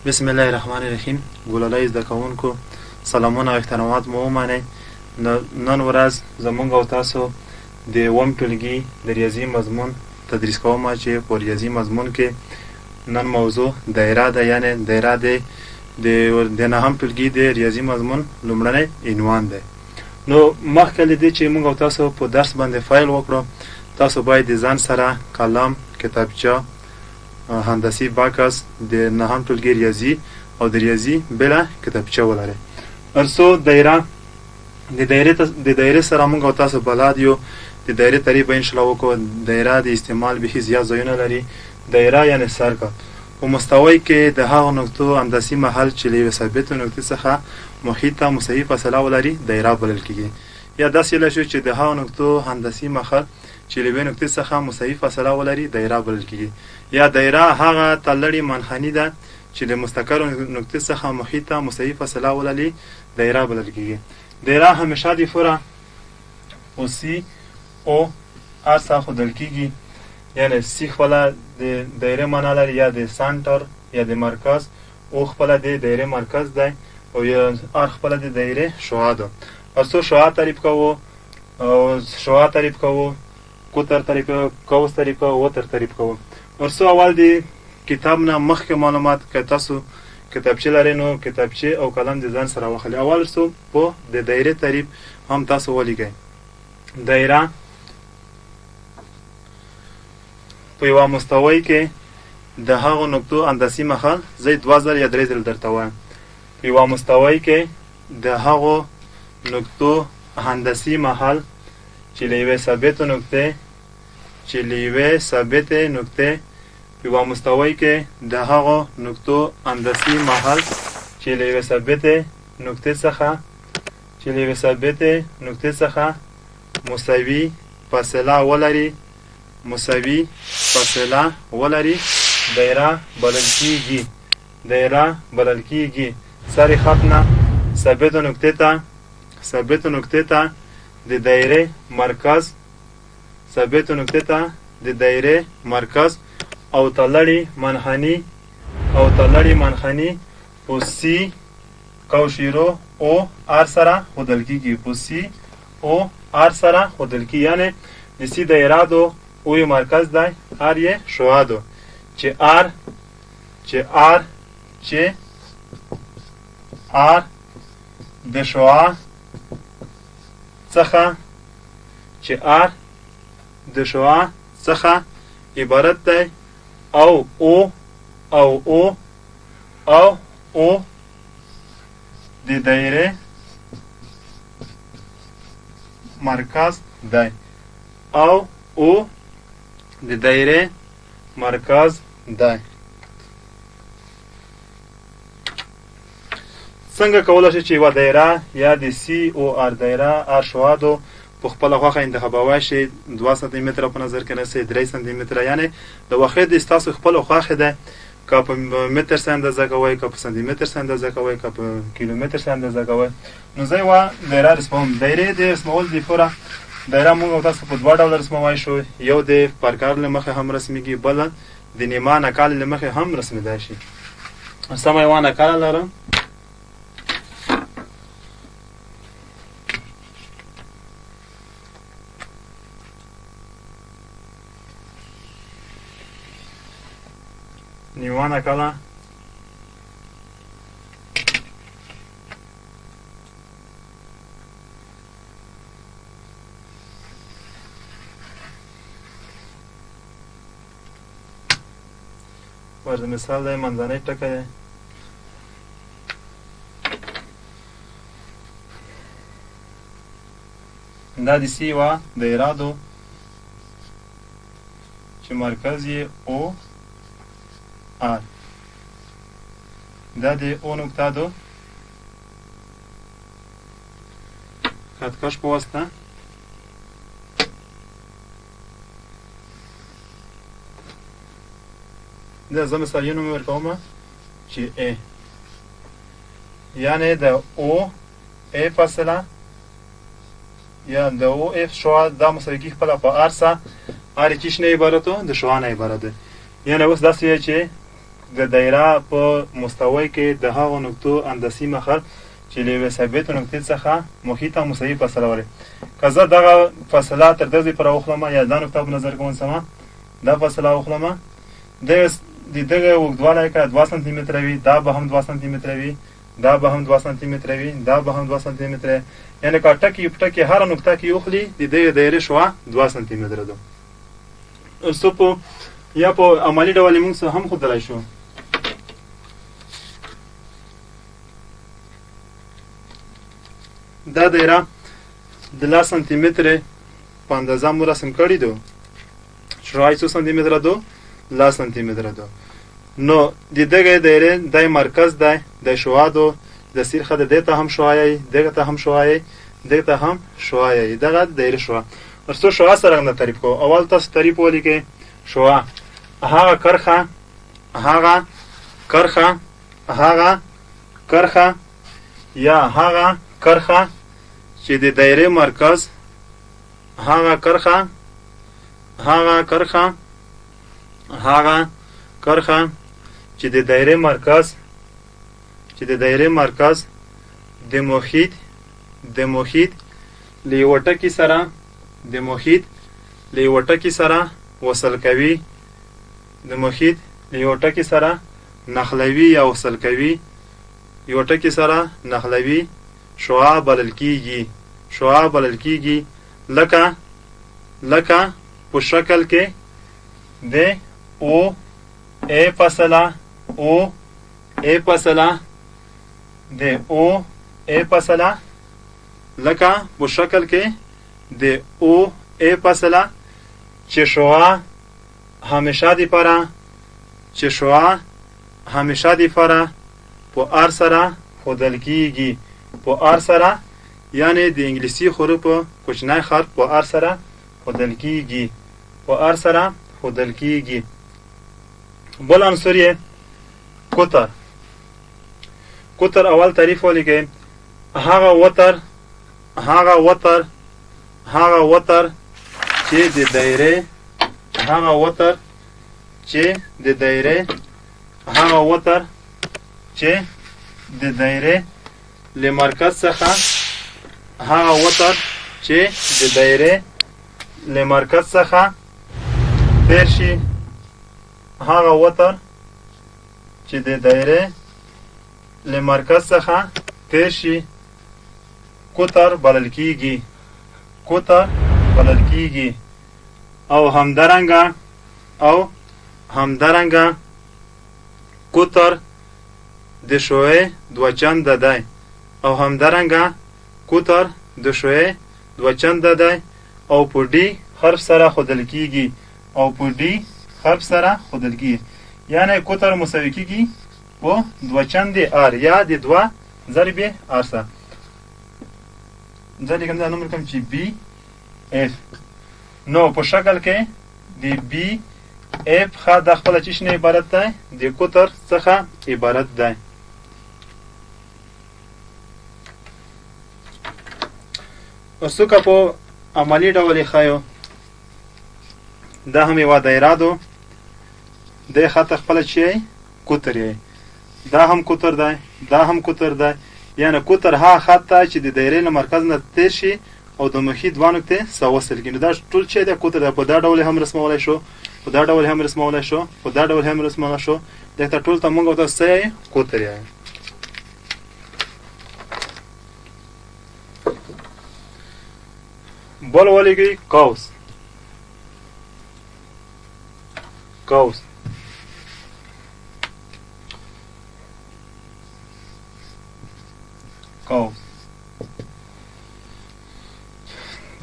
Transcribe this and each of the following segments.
بسم الله الرحمن الرحیم. ګلالۍ زده کوونکو سلامونه او احترامات مو ومنئ. نن ورځ زموږ او تاسو د اووم ټولګي د ریاضي مضمون تدریس کوم چې په ریاضي مضمون کې نن موضوع دایره ده، یعنی دایره د نهم ټولګي د ریاضي مضمون لومړنی عنوان دی. نو مخکې له دې چې موږ او تاسو په درس باندې فایل وکړو، تاسو باید د ځان سره قلم، کتابچه، هندسي باکس، د نهم ټولګي ریاضي او د ریاضي بله کتابچه ولرئ. ارڅو د دایرې سره موږ او تاسو بلد یو. د دایرې تعریف به انشاءالله وکړو. دایره د استعمال بیخي زیات ځایونه لري. دایره یعنی سرکل په مستوی کې د هغو نقطو اندازې محل چې له یوې ثابتې نقطې څخه محیطه مساوي فاصله ولري دایره بلل کیږي. یا داسې ویلی شو چې د هغو نقطو هندسي محل چې له یوې نقطې څخه مساوي فاصله ولري دایره بلل کیږي. یا دایره هغه تلړې منحني ده چې د مستقرو نقطې څخه محیطه مساوي فاصله ولري دایره بلل کیږي. دایره همیشه د فوره او سی او ار څخه ښودل کیږي، یعنی سی خپله د دایره معنا لري، یا د سنټر یا د مرکز، او خپله د دایره مرکز دی، او یا ار خپله د دایره شعاع ده. ارڅو شعاع تعریف کوو، شعاع تعریف کوو، قطر تعریف کوو، قوس تعریف کوو، وتر تعریف کوو. ارڅو اول د کتاب نه مخکې معلومات که تاسو کتابچه لرئ نو کتابچه او قلم د ځان سره واخلئ. اول ارڅو په د دایره تعریف هم تاسو ولیکئ. دایره په یوه مستوی کې د هغو نقطو اندازې محل زه یې 2 ځله یا 3 ځله درته وایم. په یوه مستوی کې د هغو نقطو هندسي محل چې له یوې ثابتې نقطې په یوه مستوی کې د هغو نقطو اندازې محل چې له یوې ثابتې نقطې څخه مساوي فاصله ولري دایره بلل کیږي. سر خط نه ثابتو نقطې ته د دایره مرکز او تلړې منحني په سی کوشیرو او ار سره ښودل کیږي. یعنی د سی دایره دو او یو مرکز دی، ار یې شعاع دو، چې ار د شعاع څخه عبارت دی، او د دایره مرکز دی، څنګه کولی شئ چې یوه دایره یا د سی او ار دایره ار شعاع دو په خپله خوښه انتخابوی شئ. 2 سانتي متره په نظر کې نیسئ، 3 سانتي متره، یعنی د واحد ستاسو خپله خوښې دی. که په متر سره اندازه کوئ، که په سانتي متر سره اندازه کوئ، که په کیلومتر سره اندازه کوئ. نو زه یوه دایره رسموم. دایرې د رسمول دپاره دایره موږ او تاسو په 2 ډوله رسمولی شو. یو د پرکار له مخې هم رسمیږي، بله د نیمه نقل له مخې هم رسمیدای شي. سمه یوه نقله لرم. نیمه نقله ورته مثال دی، منځنی ټکی دی. دا د سی یوه دایره دو چې مرکز یې او آر. دا د او نقطه دو خطکش په واسطه دا زه مثال یو نوم ورکوم چې ا، یعنی د او ا فاصله یا د او اف شعاع دا مساوي کیږي خپله په ار سره. ار چیش نه عبارت ده؟ د شعاع نه عبارت ده. یعنی اوس داسې چې د دایره په مستوی کې د هغو نقطو اندازې مخه چې له یوې ثابتې نقطې څخه محیط او مساوي فاصله ولري. که زه دغه فاصله تر دغې پورې واخلم یا دا نقطه په نظر کې ونیسم، دا فاصله واخلم، د دغه اوږدوالی که 2 سانتي متره وي، دا به هم 2 سانتي متره وي، دا به هم 2 سانتي متره وي، دا به هم 2 سانتي متره، یعنې که ټکي په ټکي هره نقطه کې واخلي د دغې دایرې شعاع 2 سانتي متره ده. څو په یا په عملي ډول موږ څه هم ښودلی شو. دا دایره د 10 سانتي متره په اندازه مو رسم کړي دو. شعاع څو سانتي متره دو؟ 10 سانتي متره دو. نو د دغه دایرې د مرکز دی د شعاع دو د سیرخه د دې ته هم شعاع یې، دغه ته هم شعاع یې، دغه ته هم شعاع یې، دغه دایره شعاع. ورڅو شعاع سره نه تعریف کوو. اول تاسو تعریف ولیکئ. شعاع هغه کرخه، هغه کرخه، هغه کرخه یا هغه کرخه چې د دایره مرکز، هغه کرخه، هغه کرخه، هغه کرخه چې د دایره مرکز، چې د دایره مرکز د محیط له یوه ټکي سره، د محیط له یوه ټکي سره وصل کوي، د محیط له یوه ټکي سره نښلوي یا وصل کوي، یوه ټکي سره نښلوي، شعاع بلل کیږي. شعاع بلل کیږي لکه په شکل کې د او ای فاصله، او ای فاصله، د او ای فاصله، لکه په شکل کې د او ای فاصله چې شعاع همیشه دی پاره، چې شعاع همیشه دی پاره په ار سره ښودل کیږي، په ار سره، یعنی د انګلیسي حروفو کوچنی حرف په ار سره ښودل کیږي، په ار سره ښودل کیږي. بل عنصر یې قطر. قطر اول تعریف ولیکئ. هغه وتر، هغه وتر، هغه وتر چې د دایره، هغه وتر چې د دایره، هغه وتر چې د دایره له مرکز څخه، هغه وتر چې د دایره له مرکز څخه تیر شي، هغه وتر چې د دایره له مرکز څخه تیر شي قطر بلل کیږي، قطر بلل کیږي. او همدارنګه قطر د شعاع دوه چنده دی، او همدارنګه قطر د شعاع دوه چنده دی او په ډي حرف سره ښودل کیږي، او په ډي حرف سره ښودل کیږي، یعنی قطر مساوي کیږي په دوه چندې ار یا د 2 ضرب ار سره. زه لیکم دا نوم لیکم چې بي اف. نو په شکل کې د بي اف ښه د خپله چیش نه عبارت دی؟ د قطر څخه عبارت دی. اوسو که په عملي ډول یې ښایو، دا هم یوه دایره ده، دی خط خپله چې قطر یې، دا هم قطر دی، دا هم قطر دی، یعنی قطر ها خط ته چې د دایرې له مرکز نه تیر شي او د محیط دوه نقطې سره وصل کړي. نو دا ټول چې دی قطر دی. په دا ډول هم رسمولی شو، په دا ډول هم رسمولی شو، په دا ډول هم رسمولی شو. دغه ته ټول ته موږ او تاسو څه قطر یې. بل ولیکئ قوس. قوس قوس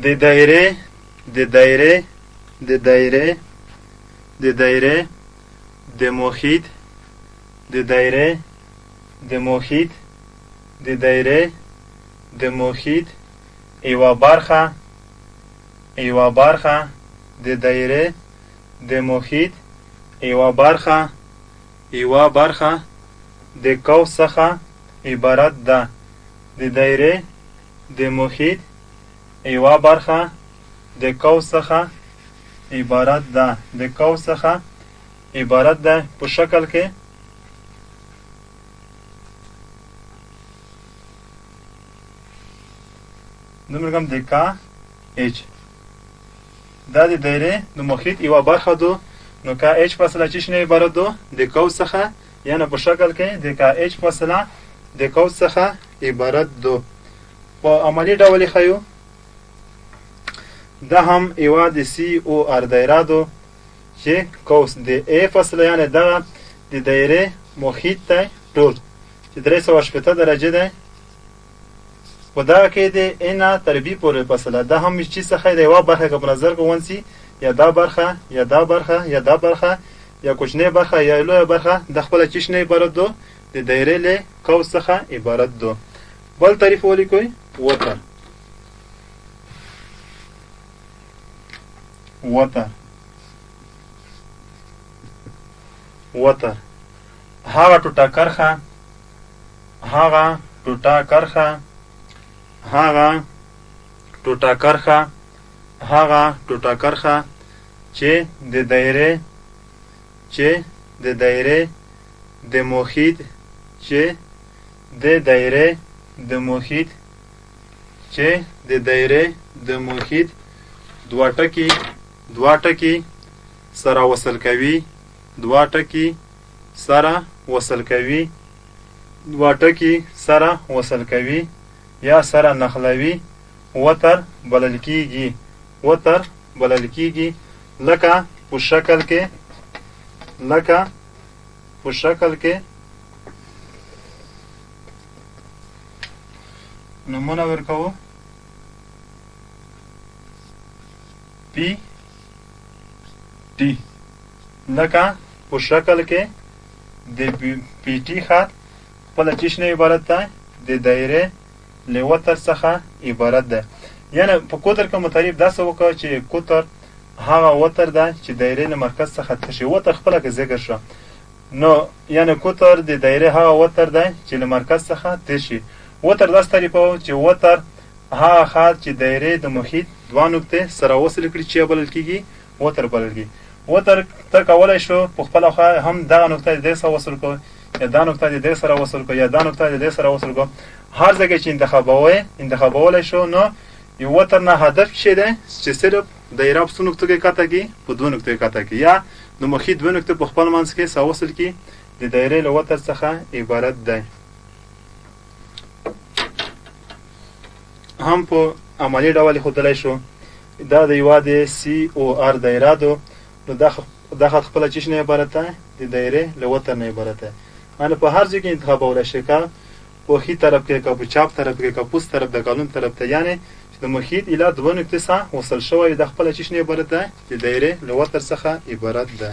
د دایره، د دایره، د دایره، د دایره، د محیط، د دایره، د محیط، د دایره، د محیط یوه برخه، یوه برخه، د دایره، د محیط یوه برخه، یوه برخه د قوس څخه عبارت ده. د دایره د محیط یوه برخه د قوس څخه عبارت ده، د قوس څخه عبارت ده. په شکل کې دومره کم د کا اچ. دا د دایره د محیط یوه برخه دو. نو کا اچ فاصله چی شنه عبارت دو؟ د قوس څخه، یعنی په شکل کې د کا اچ فاصله د قوس څخه عبارت دو. په عملی ډول خیو دا هم یوه د سی او ار دایره دو چې قوس د ا فاصله یعنی دغه د دایره محیط ته ټول چې 380 درجه ده. په دغه کې د ا نه تر بي پورې فاصله ده هم چې څخه د یوه برخه که په نظر کې ونسي، یا دا برخه یا دا برخه یا دا برخه یا کوچنۍ برخه یا لویه برخه د خپله چې شنه عبارت دو د دایرې له قوس څخه عبارت دو. بل تعریف ولیکئ وتر. وتر وتر هغه ټوټه کرښه، هغه ټوټه کرښه، هغه ټوټه کرښه، هغه ټوټه کرښه چې د دایرې چې د دایرې د محیط چې د دایرې د محیط چې د دایرې د محیط دوه ټکي سره وصل کوي، دوه ټکي سره وصل کوي، دوه ټکي سره وصل کوي یا سره نښلوي، وتر بلل کیږي. وتر بلل کیږي. لکه په شکل کې، لکه په شکل کې نمونه ورکوو. پی ټي لکه په شکل کې د پی ټي خط خپله چې شنه عبارت ده د دایرې له وتر څخه عبارت ده. یعنی په قطر کې متعریف داسې وکړه چې قطر هغه وتر ده چې دایرې له مرکز څخه تېر شي. وتر خپله که ذکر شو، نو یعنی قطر د دایرې هغه وتر ده چې له مرکز څخه تېر شي. وتر داسې تعریفوو چې وتر هغه خط چې دایرې د محیط دوه نقطې سره وصل کړي چې بلل کېږي وتر بلل کېږي. وتر ته کولی شو په خپله خوا هم دغه نقطه د دې سره وصل کړو، یا دا نقطه د دې سره وصل کړو، یا دا نقطه د دې سره وصل کړو. هر ځای کې چې انتخابولی شو، نو یو وتر نه هدف څه دی چې صرف دایره په څو نقطو کې قطع کړي؟ په دوه نقطو کې قطع کړي، یا د محیط دوه نقطې په خپل منځ کې سره وصل کړي. د دایرې له وتر څخه عبارت دی. هم په عملی ډول ښودلی شو. دا د یوه د سی او ار دایره دو. نو دا خط خپله چې نه عبارت ده؟ د دایرې له وتر نه عبارت ده. یعنې په هر ځای کې انتخابولی شي، که په ښي طرف کې، که په چپ طرف کې، که پوست طرف د قانون طرف ته، یعنې چې د محیط اله دوه نقطې څخه وصل شوی د خپله چې نه عبارت ده؟ د دایرې له وتر څخه عبارت ده.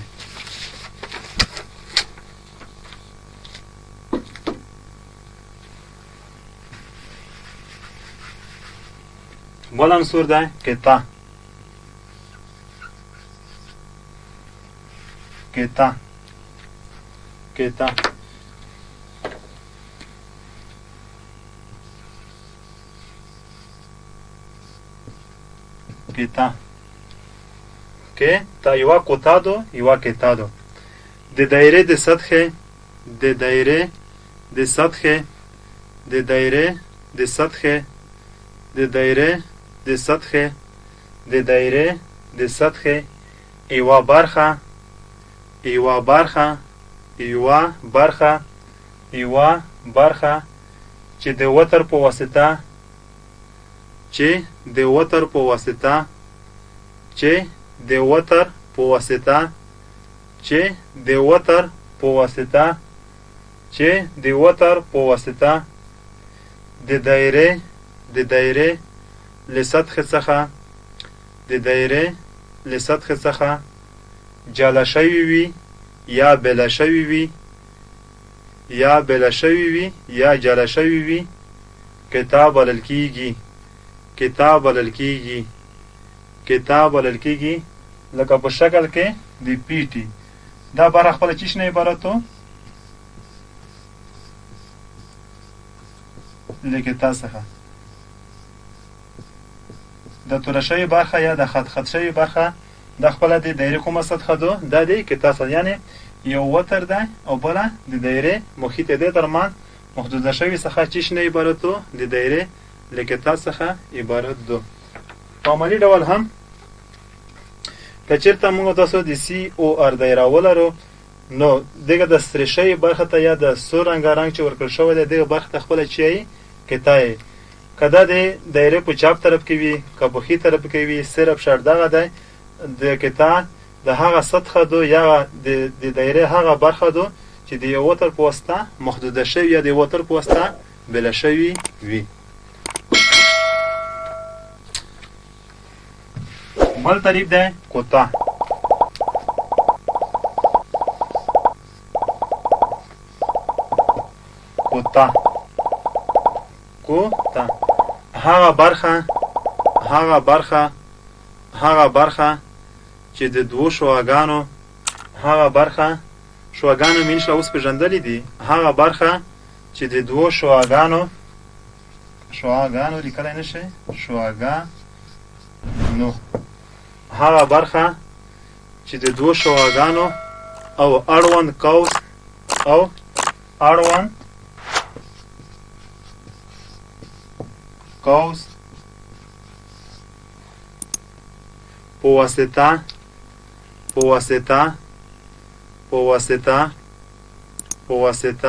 بل عنصر ده قطعه. قطعه قطعه قطعه که تا یوه قطعه دو یوه قطعه دو. د دایرې د سطحې، د دایرې د سطحې، د دایرې د سطحې، د دایرې د سطحې، د دایرې د سطحې یوه برخه، یوه برخه، یوه برخه، یوه برخه چې د وتر په واسطه، چې د وتر په واسطه، چې د وتر په واسطه، چې د وتر په واسطه، چې د وتر په واسطه د دایرې د دایرې له سطحې څخه، د دایرې له سطحې څخه جلا شوي وي، یا بېله شوي وي، یا بېله شوي وي، یا جلا شوي وي، قطعه بلل کېږي. قطعه بلل کېږي. قطعه بلل کېږي. لکه په شکل کې د پی ټي دا برخه خپله چې نه عبارت و؟ له قطعه څخه. د توره شوې برخه یا د خط شوې برخه دا خپله د دایرې کومه سطحه ده؟ دا د قطعه سطحه، یعنې یو وتر ده او بله د دایرې محیط د ترمنځ محدوده شوي څخه چې نه عبارت و؟ د دایرې له کتا څخه عبارت دو. په عملي ډول هم که چېرته موږ تاسو د سی او ار دایره ولرو نو دغه د سره شوي برخه ته یا د سور رنګارنګ چې ورکړل شوی دی دغه برخه ته خپله چې یې کتا یې که دا د دایرې په چپ طرف کې وي که په ښي طرف کې وي صرف شرط دغه دی د کتا د هغه سطحه دو یا د دایرې هغه برخه دو چې د یو وتر په واسطه محدوده شوي یا د یو وتر په واسطه بله شوي وي. بل تعریف دی کوتا. کوتا هغه برخه چې د دوو شواګانو شواګانو مینش اوس پېژندلې دي هغه برخه چې د دوو شواګانو لیکلی نه شي شواګانو هغه برخه چې د دوو شواګانو او اړوند قوس په واسطه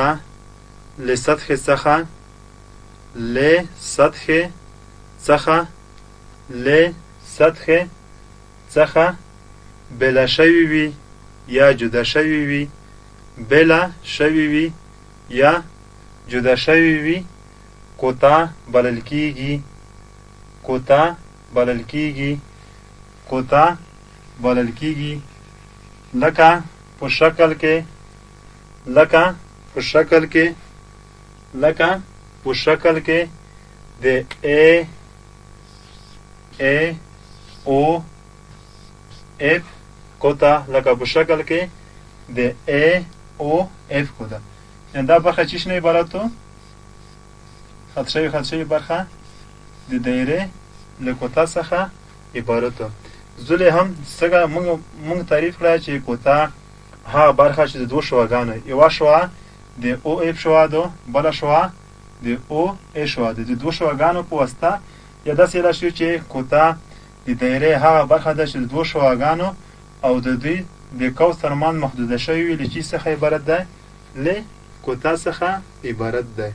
له سطح څخه بلا شوي وي یا جدا شوي وي کوتا بلل کیږي لکه په شکل کې د ا او اف کوتا لکه په شکل کې د ا او اف کوتا. یعنی دا برخه چی شنه عبارت تو خط شوی برخه د دایره له کوتا څخه عبارت تو. زله هم څنګه موږ تعریف کړه چې کوتا ها برخه چې د دوه شواګانو یو شوا د او اف شوا دو بل شوا د او ا شوا د دوه شواګانو په واسطه یا داسې راشي چې کوتا د دایره ها برخه د دوه شواګانو او د دوی د قوس ترمان محدوده شوی له چی څخه عبارت ده له کوتا څخه عبارت ده.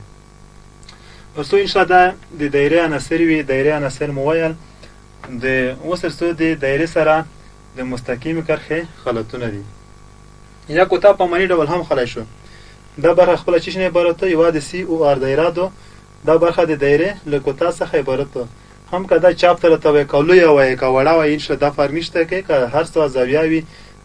اوسو ان شاء الله د دایره عناصر وی دایره عناصر مویل د وسرسو د دایره سره د مستقیم کرښه خلطونه دي. یا کوتا په معنی ډول هم خلای شو. دا برخه خپل چی شنه عبارت ده یو د سی او ار دایره دو دا برخه د دایره له کوتا څخه عبارت ده. هم کدا چاپ تر ته کولو یا وای کا وړا وای ان شاء الله فرق نشته کې که هر څو زاویه وي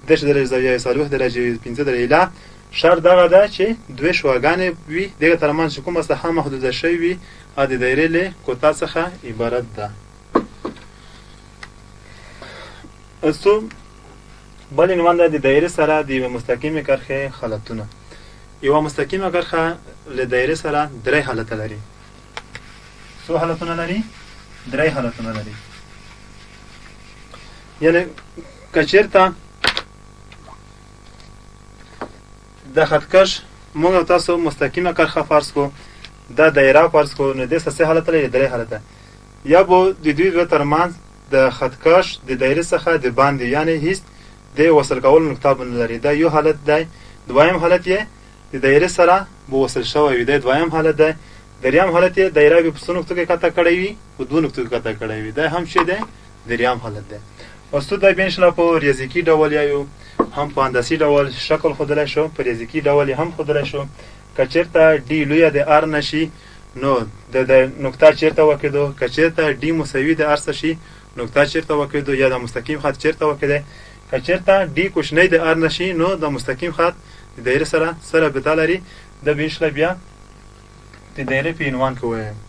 10 درجه زاویه 40 درجه 15 درجه شرط دغه ده چې دوه شواګانې وي دغه ترمن چې کومه څه محدوده شوی وي ا د دایره له کوتا څخه عبارت ده. اسو بل عنوان د دایره سره د مستقیمه کرښه خلطونه. یو مستقیمه کرښه له دایره سره درې حالت لري. څو حالتونه لري؟ درې حالتونه لري. یعنی کچیرته د خطکش موږ تاسو مستقیمه کرښه فرض کو دا دایره فرض کو نو د څه حالت لري؟ درې حالت. یا به د دوی ترمنځ د خطکش د دایره څخه د باندې یعنی هیڅ د وصل کول نقطه بن لري. دا یو حالت دی. دویم حالت یې د دایره سره به وصل شوی دی. دویم حالت دی. دریم حالت یې دایره به په څو نقطو کې قطع کړی وي په دوه نقطو کې قطع کړی وي. دا هم شی دی دریم حالت دی. اوس ته د بینشلا په ریاضیکی ډول یا هم په هندسي ډول شکل خودلای شو په ریاضیکی ډول هم خودلای شو. کچیرته ډی لوی د ار نشي نو د نقطه چیرته وکړو کچیرته ډی مساوي د ار شي نقطه چیرته وکړو یا د مستقیم خط چیرته وکړو کچیرته ډی کوشنی د ار نشي نو د مستقیم خط د دایره سره به لري د بینشلا بیا د دایره په عنوان کې وایي.